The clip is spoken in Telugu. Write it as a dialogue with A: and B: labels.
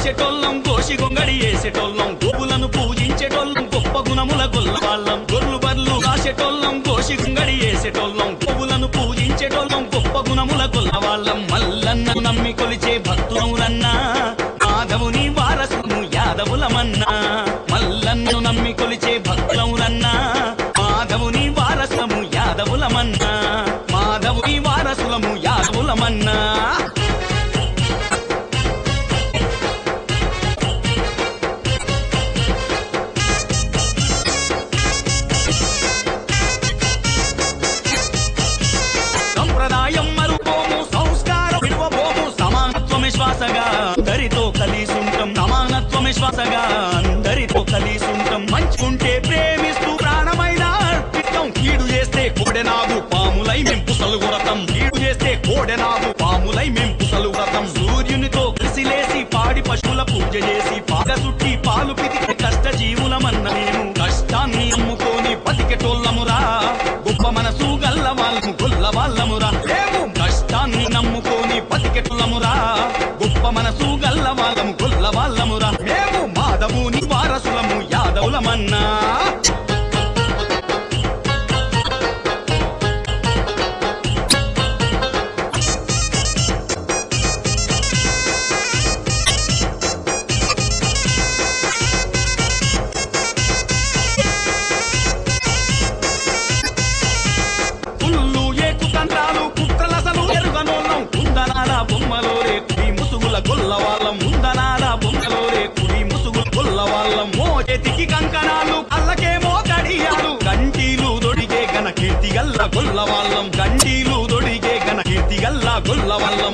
A: కాసేటోళ్ళం గోషి గొంగడి వేసేటోళ్ళం గోవులను పూజించేటోళ్ళం గొప్ప గుణముల గొల్లవాళ్ళం గొర్రెలు బర్లు కాసేటోళ్ళం గోషి గొంగడి వేసేటోళ్ళం గోవులను పూజించేటోళ్ళం గొప్ప గుణముల గొల్లవాళ్ళం మల్లన్న నమ్మి కొలిచే భక్తులన్నా మాధవుని వారసును యాదవులమన్నా మల్లన్ను నమ్మి కొలిచే భక్తులన్నా మాధవుని వారసులము యాదవులమన్నా మాధవుని వారసులము యాదవులమన్నా శ్వాసగా అందరితో కలిసుంటాం సమానత్వమే శ్వాసగా అందరితో కలిసుంటాం మంచుకుంటే ప్రేమిస్తూ ప్రాణమైన అర్పితం కీడు చేస్తే కోడెనాగు పాములై మెంపుసలు వ్రతం కీడు చేస్తే కోడెనాగు పాములై మెంపుసలు వ్రతం సూర్యునితో కలిసి లేసి పాడి పశువుల పూజ చేసి పాగ చుట్టి